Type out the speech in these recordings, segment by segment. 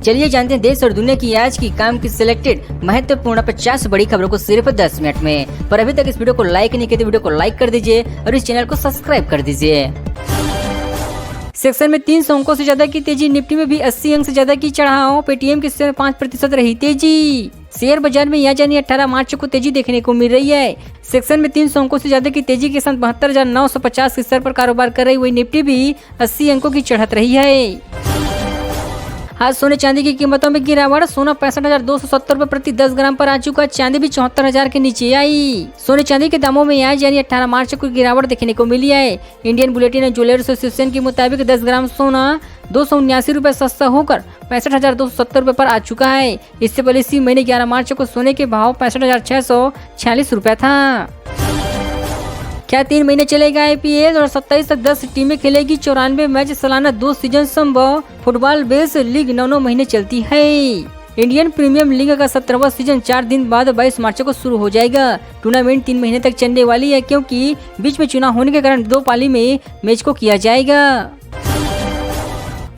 चलिए जानते हैं देश और दुनिया की आज की काम की सिलेक्टेड महत्वपूर्ण 50 बड़ी खबरों को सिर्फ 10 मिनट में। पर अभी तक इस वीडियो को लाइक नहीं किया तो वीडियो को लाइक कर दीजिए और इस चैनल को सब्सक्राइब कर दीजिए। सेक्शन में 300 अंकों से ज्यादा की तेजी, निफ्टी में भी 80 अंक से ज्यादा की चढ़ाव, पेटीएम के शेयर में 5% रही तेजी। शेयर बाजार में यहाँ जानी 18 मार्च को तेजी देखने को मिल रही है। सेक्शन में 300 अंकों से ज्यादा की तेजी के साथ 72,950 के स्तर पर कारोबार कर रही हुई निफ्टी भी 80 अंकों की चढ़त रही है। आज सोने चांदी की कीमतों में गिरावट, सोना 65,270 रुपए प्रति 10 ग्राम पर आ चुका, चांदी भी 74,000 के नीचे आई। सोने चांदी के दामों में आज यानी 18 मार्च को गिरावट देखने को मिली है। Indian bulletin and jewellers association के मुताबिक 10 ग्राम सोना 279 रुपए सस्ता होकर 65,270 रुपए पर आ चुका है। इससे पहले इसी महीने 11 मार्च को सोने के भाव 65,646 रुपए था। क्या 3 महीने चलेगा IPL और 27 तक 10 टीमें खेलेगी 94 मैच, सालाना 2 सीजन संभव। फुटबॉल बेस लीग 9 महीने चलती है। इंडियन प्रीमियर लीग का 17वां सीजन 4 दिन बाद 22 मार्च को शुरू हो जाएगा। टूर्नामेंट 3 महीने तक चलने वाली है क्योंकि बीच में चुनाव होने के कारण 2 पाली में मैच को किया जाएगा।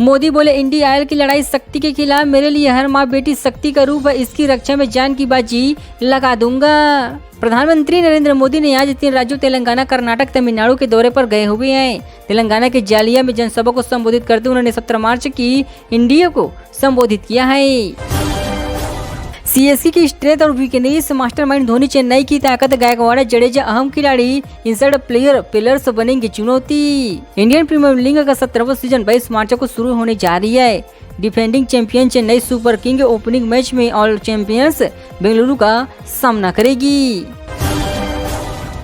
मोदी बोले इंडिया आयल की लड़ाई शक्ति के खिलाफ, मेरे लिए हर माँ बेटी शक्ति का रूप है, इसकी रक्षा में जान की बाजी लगा दूंगा। प्रधानमंत्री नरेंद्र मोदी ने आज 3 राज्यों तेलंगाना, कर्नाटक, तमिलनाडु के दौरे पर गए हुए हैं। तेलंगाना के जालिया में जनसभा को संबोधित करते उन्होंने 17 मार्च की इंडिया को संबोधित किया है। CSK की स्ट्रेंथ और वीकनेस, मास्टरमाइंड धोनी, चेन्नई की ताकत, गायकवाड़, जडेजा अहम खिलाड़ी, इनसाइड प्लेयर, पिलर्स बनेंगे चुनौती। इंडियन प्रीमियर लीग का 17वां सीजन 22 मार्च को शुरू होने जा रही है। Defending champion Chennai super king opening match में ऑल चैंपियंस बेंगलुरु का सामना करेगी।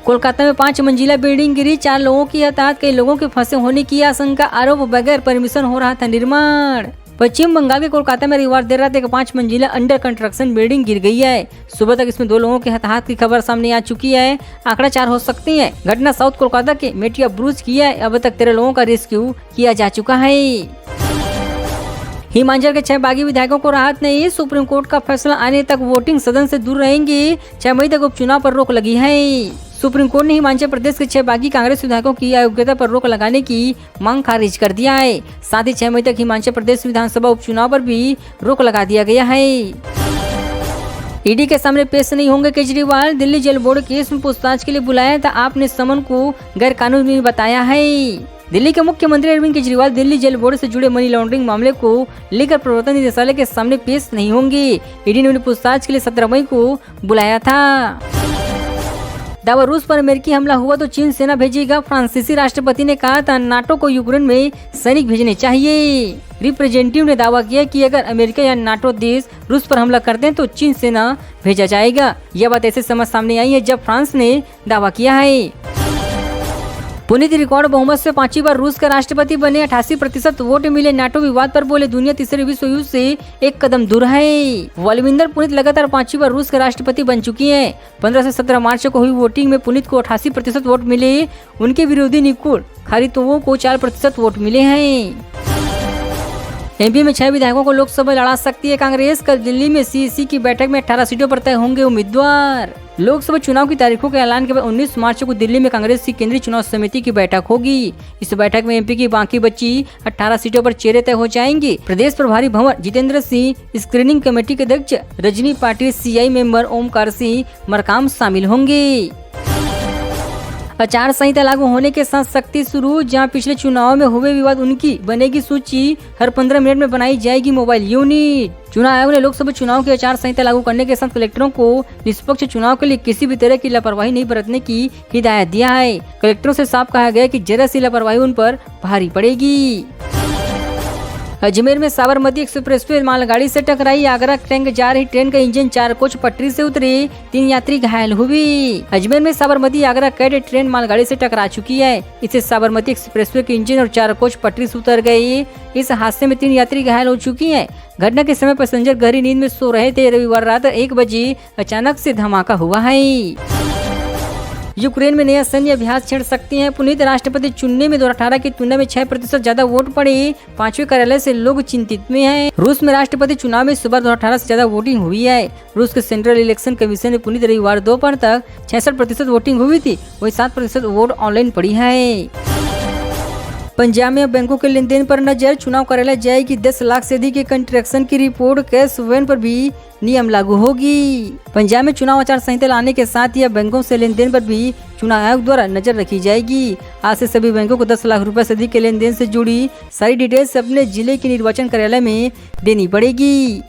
कोलकाता में 5 मंजिला बिल्डिंग गिरी, 4 लोगों की हताहत, कई लोगों के फंसे होने की आशंका, आरोप बगैर परमिशन हो रहा था निर्माण। पश्चिम बंगाल के कोलकाता में रविवार देर रात एक 5 मंजिला अंडर कंस्ट्रक्शन बिल्डिंग गिर गई है। सुबह तक इसमें 2 लोगों के हताहत की खबर सामने आ चुकी है, आंकड़ा 4 हो सकती है। घटना साउथ कोलकाता के मेटिया ब्रूज की है। अब तक 13 लोगों का रेस्क्यू किया जा चुका है। हिमाचल के 6 बागी विधायकों को राहत नहीं, सुप्रीम कोर्ट का फैसला आने तक वोटिंग सदन से दूर रहेंगे। 6 मई तक उपचुनाव पर रोक लगी है। सुप्रीम कोर्ट ने हिमाचल प्रदेश के 6 बागी कांग्रेस विधायकों की अयोग्यता पर रोक लगाने की मांग खारिज कर दिया है। साथ ही 6 मई तक हिमाचल प्रदेश विधानसभा उपचुनाव पर भी रोक लगा दिया गया है। ईडी के सामने पेश नहीं होंगे केजरीवाल, दिल्ली जेल बोर्ड केस में पूछताछ के लिए बुलाया था, आपने समन को गैर कानूनी बताया है। दिल्ली के मुख्यमंत्री अरविंद केजरीवाल दिल्ली जेल बोर्ड से जुड़े मनी लॉन्ड्रिंग मामले को लेकर प्रवर्तन निदेशालय के सामने पेश नहीं होंगे। ईडी ने उन्हें पूछताछ के लिए 17 मई को बुलाया था। दावा, रूस पर अमेरिकी हमला हुआ तो चीन सेना भेजेगा, फ्रांसीसी राष्ट्रपति ने कहा था नाटो को यूक्रेन में सैनिक भेजने चाहिए। रिप्रेजेंटेटिव ने दावा किया कि अगर अमेरिका या नाटो देश रूस पर हमला करते हैं तो चीन सेना भेजा जाएगा। यह बात ऐसे समय सामने आई है जब फ्रांस ने दावा किया है। पुनीत रिकॉर्ड बहुमत से 5वीं बार रूस का राष्ट्रपति बने, 88% वोट मिले। नाटो विवाद पर बोले दुनिया तीसरे विश्व युद्ध से एक कदम दूर है। व्लादिमीर पुनीत लगातार 5वीं बार रूस के राष्ट्रपति बन चुकी हैं। 15 से 17 मार्च को हुई वोटिंग में पुनीत को 88% वोट मिले। उनके विरोधी निकोल खारितोवो को 4% वोट मिले हैं। MP में 6 विधायकों को लोकसभा लड़ा सकती है कांग्रेस। कल दिल्ली में CEC की बैठक में 18 सीटों पर तय होंगे उम्मीदवार। लोकसभा चुनाव की तारीखों के ऐलान के बाद 19 मार्च को दिल्ली में कांग्रेस की केंद्रीय चुनाव समिति की बैठक होगी। इस बैठक में MP की बाकी बची 18 सीटों पर चेहरे तय हो जाएंगे। प्रदेश प्रभारी भंवर जितेंद्र सिंह, स्क्रीनिंग कमेटी के अध्यक्ष रजनी पाटिल, CI मेंबर ओमकार सिंह मरकाम शामिल होंगे। आचार संहिता लागू होने के साथ सख्ती शुरू, जहां पिछले चुनाव में हुए विवाद उनकी बनेगी सूची, हर 15 मिनट में बनाई जाएगी मोबाइल यूनिट। चुनाव आयोग ने लोकसभा चुनाव की आचार संहिता लागू करने के साथ कलेक्टरों को निष्पक्ष चुनाव के लिए किसी भी तरह की लापरवाही नहीं बरतने की हिदायत दिया है। कलेक्टरों से साफ कहा गया कि जरा सी लापरवाही उन पर भारी पड़ेगी। अजमेर में साबरमती एक्सप्रेसवे मालगाड़ी से टकराई, आगरा टैंक जा रही ट्रेन का इंजन 4 कोच पटरी से उतरे, 3 यात्री घायल हुए। अजमेर में साबरमती आगरा कैडेट ट्रेन मालगाड़ी से टकरा चुकी है। इससे साबरमती एक्सप्रेसवे के इंजन और 4 कोच पटरी से उतर गए। इस हादसे में 3 यात्री घायल हो चुकी हैं। घटना के समय पैसेंजर गहरी नींद में सो रहे थे। रविवार रात 1 बजे अचानक से धमाका हुआ है। यूक्रेन में नया सैन्य अभ्यास छेड़ सकती हैं पुनीत, राष्ट्रपति चुनने में 2018 की तुलना में 6% ज्यादा वोट पड़े। 5वें कार्यालय से लोग चिंतित में हैं। रूस में राष्ट्रपति चुनाव में इस बार 2018 से ज्यादा वोटिंग हुई है। रूस के सेंट्रल इलेक्शन कमीशन ने पुनीत रविवार दोपहर तक 66% वोटिंग हुई थी, वही 7% वोट ऑनलाइन पड़ी है। पंजाब में बैंकों के लेन देन पर नजर, चुनाव कार्यालय जाएगी 10 लाख से अधिक के कंट्रैक्शन की रिपोर्ट, कैश वैन पर भी नियम लागू होगी। पंजाब में चुनाव आचार संहिता लाने के साथ ही बैंकों से लेन देन पर भी चुनाव आयोग द्वारा नजर रखी जाएगी। आज से सभी बैंकों को 10 लाख रुपए से अधिक के लेन देन से जुड़ी सारी डिटेल्स अपने जिले के निर्वाचन कार्यालय में देनी पड़ेगी।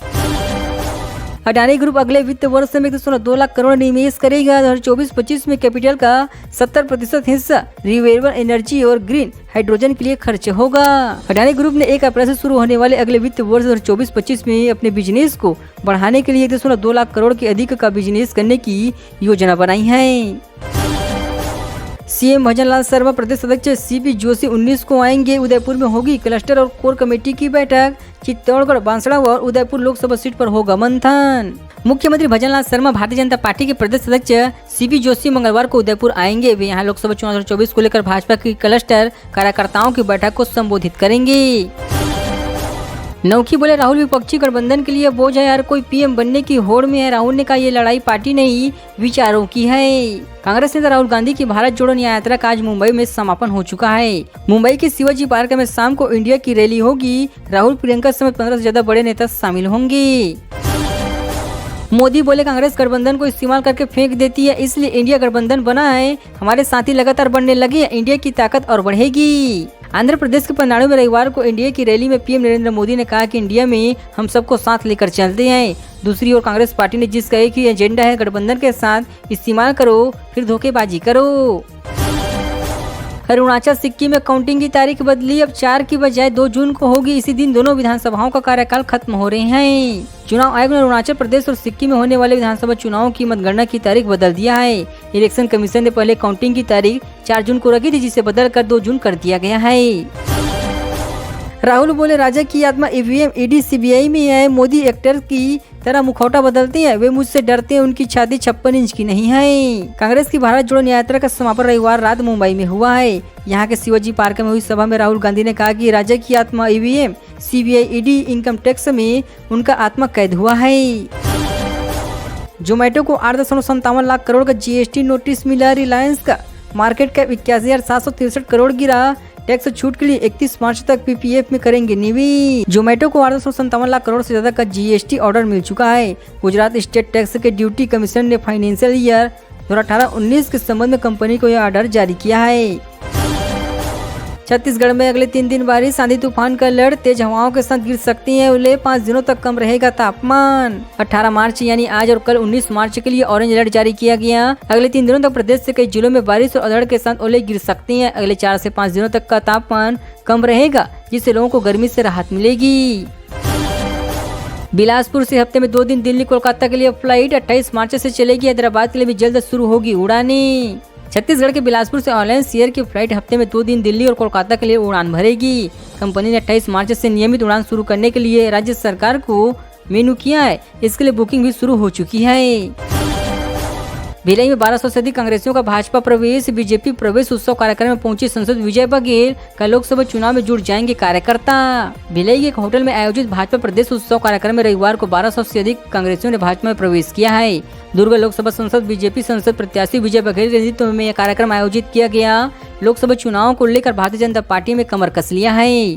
अडानी ग्रुप अगले वित्त वर्ष में 1.2 लाख करोड़ निवेश करेगा। 2024-25 में कैपिटल का 70% हिस्सा रिन्यूएबल एनर्जी और ग्रीन हाइड्रोजन के लिए खर्च होगा। अडानी ग्रुप ने 1 अप्रैल से शुरू होने वाले अगले वित्त वर्ष 2024-25 में अपने बिजनेस को बढ़ाने के लिए 1.2 लाख करोड़ के अधिक का बिजनेस करने की योजना बनाई है। सीएम भजनलाल शर्मा प्रदेश अध्यक्ष सीपी जोशी 19 को आएंगे। उदयपुर में होगी क्लस्टर और कोर कमेटी की बैठक। चित्तौड़गढ़, बांसड़ा और उदयपुर लोकसभा सीट पर होगा मंथन। मुख्यमंत्री भजनलाल शर्मा भारतीय जनता पार्टी के प्रदेश अध्यक्ष सीपी जोशी मंगलवार को उदयपुर आएंगे। वे यहां लोकसभा चुनाव 2024 को लेकर भाजपा की क्लस्टर कार्यकर्ताओं की बैठक को संबोधित करेंगे। नौखी बोले राहुल विपक्षी गठबंधन के लिए बोझ है, हर कोई पीएम बनने की होड़ में है। राहुल ने कहा ये लड़ाई पार्टी नहीं विचारों की है। कांग्रेस नेता राहुल गांधी की भारत जोड़ो न्याय यात्रा का आज मुंबई में समापन हो चुका है। मुंबई के शिवाजी पार्क में शाम को इंडिया की रैली होगी। राहुल, प्रियंका समेत 15 से ज्यादा बड़े नेता शामिल होंगे। मोदी बोले कांग्रेस गठबंधन को इस्तेमाल करके फेंक देती है, इसलिए इंडिया गठबंधन बना है। हमारे साथी लगातार बढ़ने लगे, इंडिया की ताकत और बढ़ेगी। आंध्र प्रदेश के पलनाडु में रविवार को इंडिया की रैली में पीएम नरेंद्र मोदी ने कहा कि इंडिया में हम सबको साथ लेकर चलते हैं। दूसरी ओर कांग्रेस पार्टी ने जिसका एक ही एजेंडा है, गठबंधन के साथ इस्तेमाल करो फिर धोखेबाजी करो। अरुणाचल सिक्किम में काउंटिंग की तारीख बदली, अब 4 की बजाय 2 जून को होगी। इसी दिन दोनों विधानसभाओं का कार्यकाल खत्म हो रहे हैं। चुनाव आयोग ने अरुणाचल प्रदेश और सिक्किम में होने वाले विधानसभा चुनावों की मतगणना की तारीख बदल दिया है। इलेक्शन कमीशन ने पहले काउंटिंग की तारीख 4 जून को रखी थी, जिसे बदलकर 2 जून कर दिया गया है। राहुल बोले राजा की आत्मा ईवीएम ईडी सीबीआई में है। मोदी एक्टर की तरह मुखौटा बदलते हैं, वे मुझसे डरते हैं, उनकी छाती 56 इंच की नहीं है। कांग्रेस की भारत जोड़ो न्याय यात्रा का समापन रविवार रात मुंबई में हुआ है। यहाँ के शिवाजी पार्क में हुई सभा में राहुल गांधी ने कहा कि राजा की आत्मा EVM CBI ED income tax में उनका आत्मा कैद हुआ है। जोमेटो को 8.57 लाख करोड़ का जीएसटी नोटिस मिला। रिलायंस का मार्केट कैप 81,763 करोड़ गिरा। टैक्स छूट के लिए 31 मार्च तक पीपीएफ में करेंगे निवेश। जोमेटो को 857 लाख करोड़ से ज्यादा का जीएसटी ऑर्डर मिल चुका है। गुजरात स्टेट टैक्स के ड्यूटी कमीशन ने फाइनेंशियल ईयर 2018-19 के संबंध में कंपनी को यह ऑर्डर जारी किया है। छत्तीसगढ़ में अगले 3 दिन बारिश, आंधी तूफान का अलर्ट, तेज हवाओं के साथ गिर सकती है ओले। 5 दिनों तक कम रहेगा तापमान। 18 मार्च यानी आज और कल 19 मार्च के लिए ऑरेंज अलर्ट जारी किया गया। अगले 3 दिनों तक प्रदेश से कई जिलों में बारिश और अलर्ट के साथ ओले गिर सकती हैं। अगले 4 से 5 दिनों तक का तापमान कम रहेगा, जिससे लोगों को गर्मी से राहत मिलेगी। बिलासपुर से हफ्ते में 2 दिन दिल्ली कोलकाता के लिए फ्लाइट 28 मार्च से चलेगी। हैदराबाद के लिए भी जल्द शुरू होगी उड़ानें। छत्तीसगढ़ के बिलासपुर से ऑनलाइन शेयर की फ्लाइट हफ्ते में 2 दिन दिल्ली और कोलकाता के लिए उड़ान भरेगी। कंपनी ने 28 मार्च से नियमित उड़ान शुरू करने के लिए राज्य सरकार को मेनू किया है। इसके लिए बुकिंग भी शुरू हो चुकी है। भिलाई में 1200 से अधिक कांग्रेसियों का भाजपा प्रवेश। बीजेपी प्रवेश उत्सव कार्यक्रम में पहुंची सांसद विजय बघेल। कल लोकसभा चुनाव में जुट जाएंगे कार्यकर्ता। भिलाई के एक होटल में आयोजित भाजपा प्रदेश उत्सव कार्यक्रम में रविवार को 1200 से अधिक कांग्रेसियों ने भाजपा में प्रवेश किया है। दुर्ग लोकसभा सांसद बीजेपी सांसद प्रत्याशी विजय बघेल के नेतृत्व में यह कार्यक्रम आयोजित किया गया। लोकसभा चुनाव को लेकर भारतीय जनता पार्टी में कमर कस लिया है।